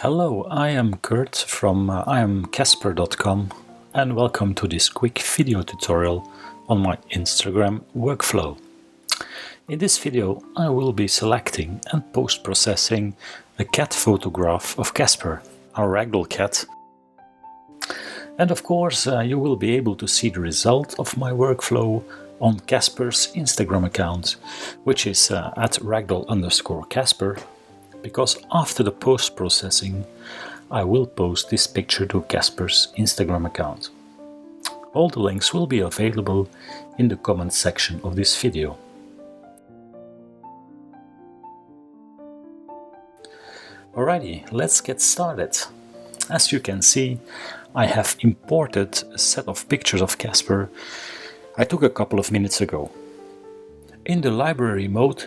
Hello, I am Kurt from IamCasper.com and welcome to this quick video tutorial on my Instagram workflow. In this video I will be selecting and post-processing a cat photograph of Casper, our Ragdoll cat. And of course you will be able to see the result of my workflow on Casper's Instagram account, which is at Ragdoll_Casper. Because after the post-processing I will post this picture to Casper's Instagram account. All the links will be available in the comment section of this video. Alrighty, let's get started. As you can see, I have imported a set of pictures of Casper I took a couple of minutes ago. In the library mode,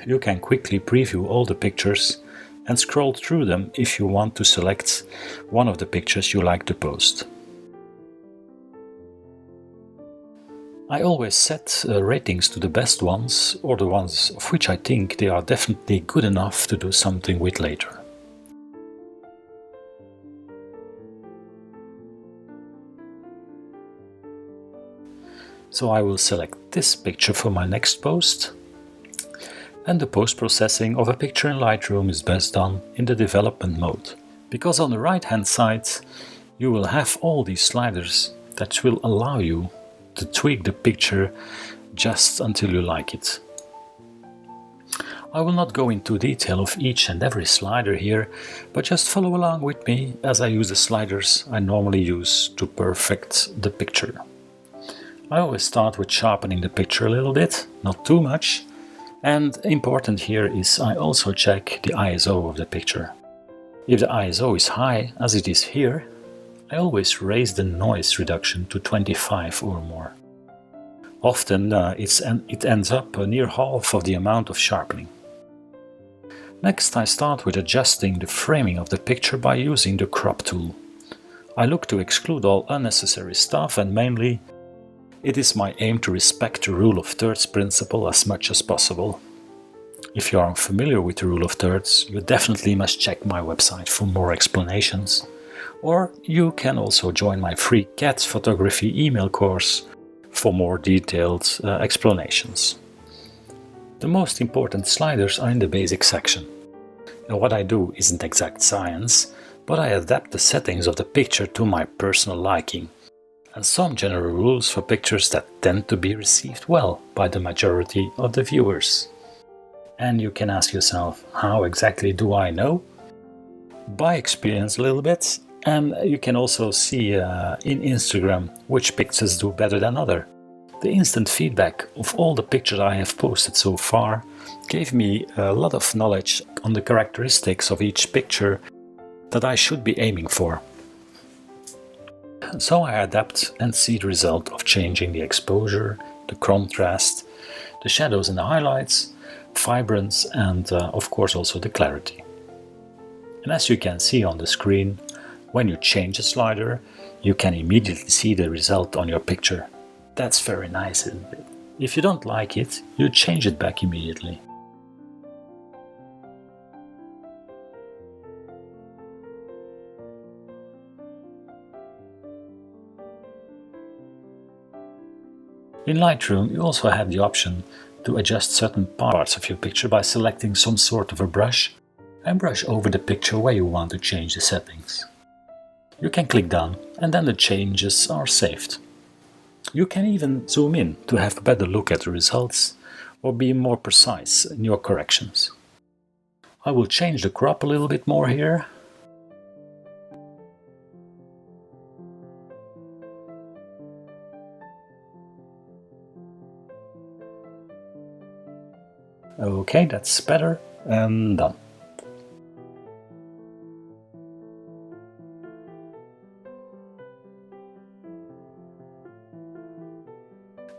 you can quickly preview all the pictures and scroll through them if you want to select one of the pictures you like to post. I always set ratings to the best ones, or the ones of which I think they are definitely good enough to do something with later. So I will select this picture for my next post. And the post-processing of a picture in Lightroom is best done in the development mode, because on the right hand side you will have all these sliders that will allow you to tweak the picture just until you like it. I will not go into detail of each and every slider here, but just follow along with me as I use the sliders I normally use to perfect the picture. I always start with sharpening the picture a little bit, not too much. And important here is I also check the ISO of the picture. If the ISO is high, as it is here, I always raise the noise reduction to 25 or more. Often it ends up near half of the amount of sharpening. Next I start with adjusting the framing of the picture by using the crop tool. I look to exclude all unnecessary stuff, and mainly it is my aim to respect the rule of thirds principle as much as possible. If you are unfamiliar with the rule of thirds, you definitely must check my website for more explanations. Or you can also join my free cat photography email course for more detailed explanations. The most important sliders are in the basic section. And what I do isn't exact science, but I adapt the settings of the picture to my personal liking, and some general rules for pictures that tend to be received well by the majority of the viewers. And you can ask yourself, how exactly do I know? By experience a little bit, and you can also see in Instagram which pictures do better than other. The instant feedback of all the pictures I have posted so far gave me a lot of knowledge on the characteristics of each picture that I should be aiming for. So I adapt and see the result of changing the exposure, the contrast, the shadows and the highlights, vibrance, and of course also the clarity. And as you can see on the screen, when you change a slider, you can immediately see the result on your picture. That's very nice, isn't it? If you don't like it, you change it back immediately. In Lightroom, you also have the option to adjust certain parts of your picture by selecting some sort of a brush and brush over the picture where you want to change the settings. You can click down and then the changes are saved. You can even zoom in to have a better look at the results or be more precise in your corrections. I will change the crop a little bit more here. Okay, that's better, and done.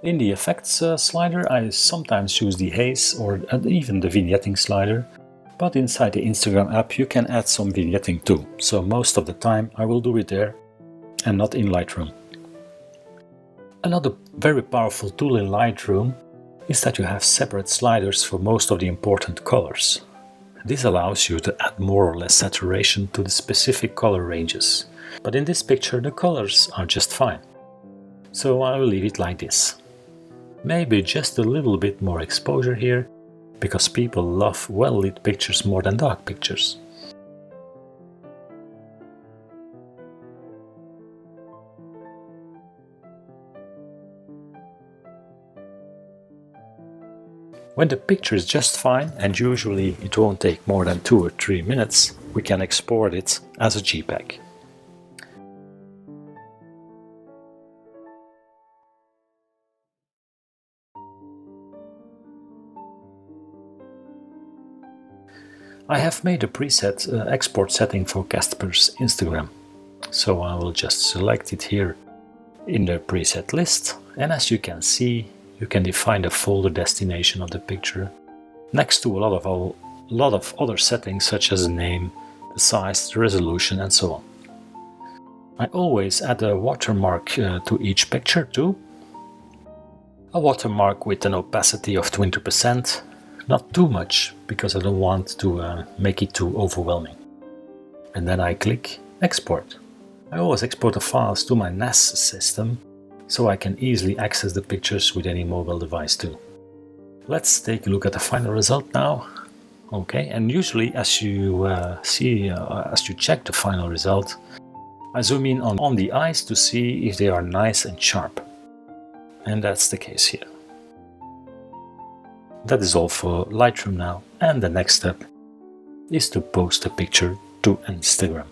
In the effects slider, I sometimes use the haze or even the vignetting slider, but inside the Instagram app you can add some vignetting too, so most of the time I will do it there and not in Lightroom. Another very powerful tool in Lightroom is that you have separate sliders for most of the important colors. This allows you to add more or less saturation to the specific color ranges. But in this picture the colors are just fine. So I will leave it like this. Maybe just a little bit more exposure here, because people love well-lit pictures more than dark pictures. When the picture is just fine, and usually it won't take more than 2 or 3 minutes, we can export it as a JPEG. I have made a preset export setting for Casper's Instagram, so I will just select it here in the preset list, and as you can see, you can define the folder destination of the picture next to a lot of other settings such as the name, the size, the resolution and so on. I always add a watermark to each picture too. A watermark with an opacity of 20%, not too much because I don't want to make it too overwhelming. And then I click Export. I always export the files to my NAS system, so I can easily access the pictures with any mobile device too. Let's take a look at the final result now. Okay, and usually as you as you check the final result, I zoom in on the eyes to see if they are nice and sharp. And that's the case here. That is all for Lightroom now, and the next step is to post the picture to Instagram.